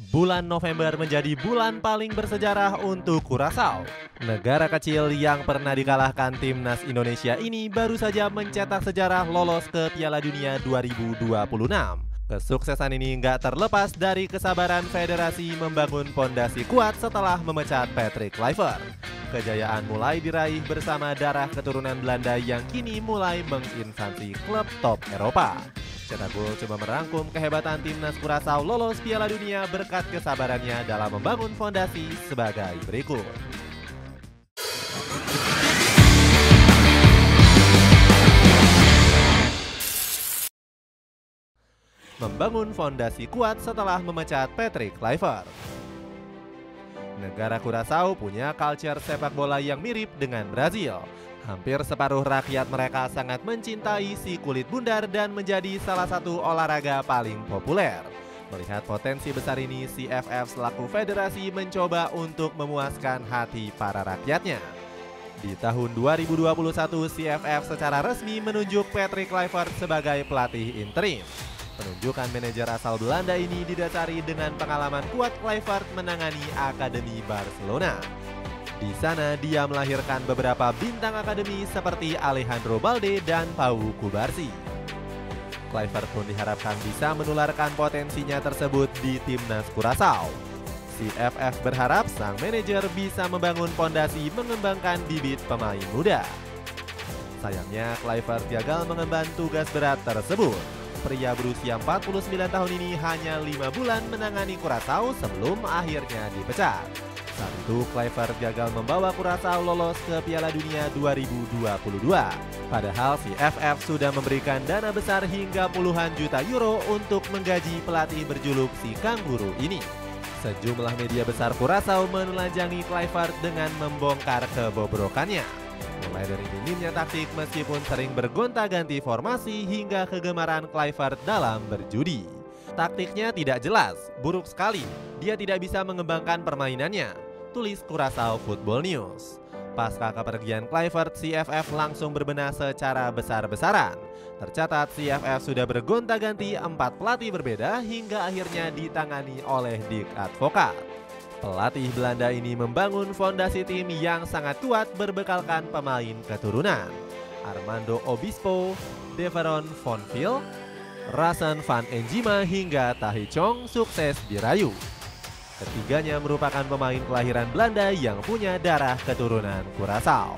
Bulan November menjadi bulan paling bersejarah untuk Curaçao. Negara kecil yang pernah dikalahkan timnas Indonesia ini baru saja mencetak sejarah lolos ke Piala Dunia 2026. Kesuksesan ini nggak terlepas dari kesabaran federasi membangun pondasi kuat setelah memecat Patrick Kluivert. Kejayaan mulai diraih bersama darah keturunan Belanda yang kini mulai menginstansi klub top Eropa. Cetak Gol coba merangkum kehebatan timnas Curaçao lolos Piala Dunia berkat kesabarannya dalam membangun fondasi sebagai berikut. Membangun fondasi kuat setelah memecat Patrick Kluivert. Negara Curaçao punya culture sepak bola yang mirip dengan Brazil. Hampir separuh rakyat mereka sangat mencintai si kulit bundar dan menjadi salah satu olahraga paling populer. Melihat potensi besar ini, CFF selaku federasi mencoba untuk memuaskan hati para rakyatnya. Di tahun 2021, CFF secara resmi menunjuk Patrick Kluivert sebagai pelatih interim. Penunjukan manajer asal Belanda ini didasari dengan pengalaman kuat Kluivert menangani Akademi Barcelona. Di sana dia melahirkan beberapa bintang akademi seperti Alejandro Balde dan Pau Cubarsí. Kluivert pun diharapkan bisa menularkan potensinya tersebut di timnas Curaçao. CFF berharap sang manajer bisa membangun pondasi mengembangkan bibit pemain muda. Sayangnya Kluivert gagal mengemban tugas berat tersebut. Pria berusia 49 tahun ini hanya 5 bulan menangani Curaçao sebelum akhirnya dipecat. Saat itu Kluivert gagal membawa Curaçao lolos ke Piala Dunia 2022. Padahal CFF sudah memberikan dana besar hingga puluhan juta euro untuk menggaji pelatih berjuluk si Kanguru ini. Sejumlah media besar Curaçao menelanjangi Kluivert dengan membongkar kebobrokannya. Mulai dari minimnya taktik meskipun sering bergonta-ganti formasi hingga kegemaran Kluivert dalam berjudi. Taktiknya tidak jelas, buruk sekali, dia tidak bisa mengembangkan permainannya, tulis Curaçao Football News. Pasca kepergian Kluivert, CFF langsung berbenah secara besar-besaran. Tercatat CFF sudah bergonta-ganti 4 pelatih berbeda hingga akhirnya ditangani oleh Dick Advocaat. Pelatih Belanda ini membangun fondasi tim yang sangat kuat berbekalkan pemain keturunan. Armando Obispo, Deveron Fonville, Rasen van Enjima hingga Tahi Chong sukses dirayu. Ketiganya merupakan pemain kelahiran Belanda yang punya darah keturunan Curaçao.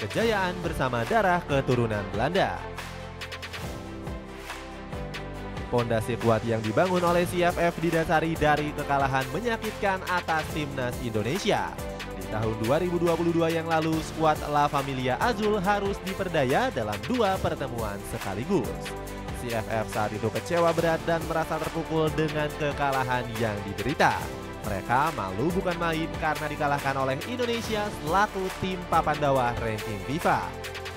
Kejayaan bersama darah keturunan Belanda. Pondasi kuat yang dibangun oleh CFF didasari dari kekalahan menyakitkan atas timnas Indonesia. Di tahun 2022 yang lalu, skuad La Familia Azul harus diperdaya dalam 2 pertemuan sekaligus. CFF saat itu kecewa berat dan merasa terpukul dengan kekalahan yang diderita. Mereka malu bukan main karena dikalahkan oleh Indonesia selaku tim papan bawah ranking FIFA.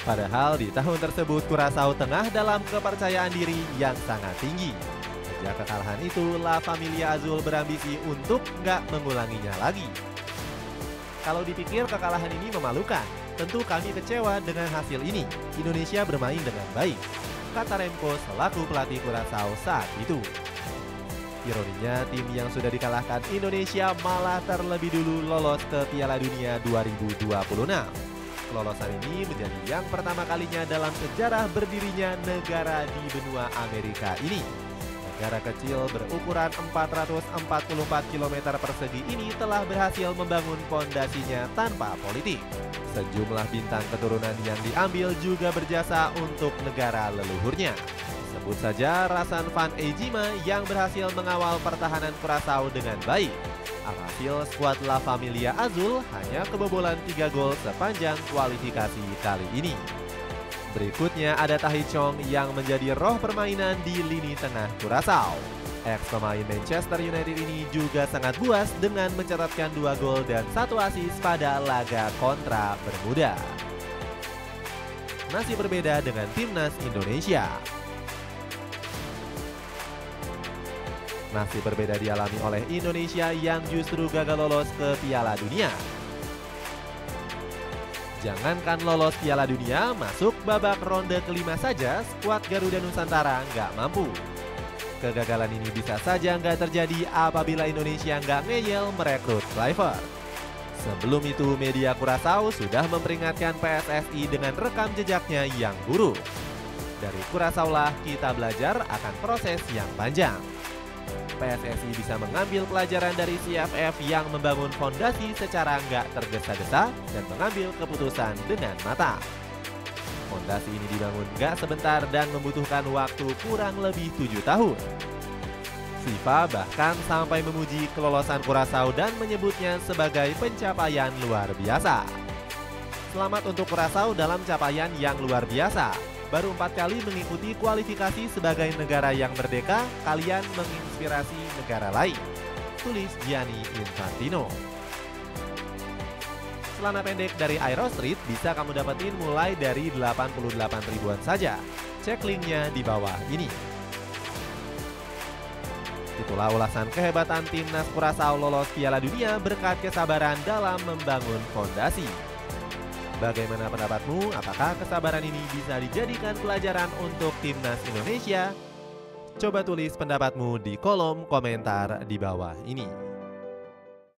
Padahal di tahun tersebut Curaçao tengah dalam kepercayaan diri yang sangat tinggi. Sejak kekalahan itu, La Familia Azul berambisi untuk nggak mengulanginya lagi. Kalau dipikir kekalahan ini memalukan, tentu kami kecewa dengan hasil ini. Indonesia bermain dengan baik, kata Remco selaku pelatih Curaçao saat itu. Ironinya, tim yang sudah dikalahkan Indonesia malah terlebih dulu lolos ke Piala Dunia 2026. Kelolosan ini menjadi yang pertama kalinya dalam sejarah berdirinya negara di benua Amerika ini. Negara kecil berukuran 444 km persegi ini telah berhasil membangun fondasinya tanpa politik. Sejumlah bintang keturunan yang diambil juga berjasa untuk negara leluhurnya. Sebut saja Rasen van Enjima yang berhasil mengawal pertahanan Curaçao dengan baik. Alhasil skuad La Familia Azul hanya kebobolan 3 gol sepanjang kualifikasi kali ini. Berikutnya ada Tahi Chong yang menjadi roh permainan di lini tengah Curaçao. Ex-pemain Manchester United ini juga sangat puas dengan mencatatkan 2 gol dan 1 assist pada laga kontra Bermuda. Masih berbeda dengan timnas Indonesia. Masih berbeda dialami oleh Indonesia yang justru gagal lolos ke Piala Dunia. Jangankan lolos Piala Dunia, masuk babak ronde kelima saja skuad Garuda Nusantara nggak mampu. kegagalan ini bisa saja nggak terjadi apabila Indonesia nggak ngeyel merekrut Kluivert. Sebelum itu, media Curaçao sudah memperingatkan PSSI dengan rekam jejaknya yang buruk. Dari Curaçao lah kita belajar akan proses yang panjang. PSSI bisa mengambil pelajaran dari CFF yang membangun fondasi secara nggak tergesa-gesa dan mengambil keputusan dengan matang. Fondasi ini dibangun nggak sebentar dan membutuhkan waktu kurang lebih 7 tahun. FIFA bahkan sampai memuji kelolosan Curaçao dan menyebutnya sebagai pencapaian luar biasa. Selamat untuk Curaçao dalam capaian yang luar biasa. Baru 4 kali mengikuti kualifikasi sebagai negara yang merdeka, kalian menginspirasi negara lain. Tulis Gianni Infantino. Celana pendek dari Aero Street bisa kamu dapetin mulai dari 88 ribuan saja. Cek linknya di bawah ini. Itulah ulasan kehebatan timnas Curaçao lolos Piala Dunia berkat kesabaran dalam membangun fondasi. Bagaimana pendapatmu? Apakah kesabaran ini bisa dijadikan pelajaran untuk timnas Indonesia? Coba tulis pendapatmu di kolom komentar di bawah ini.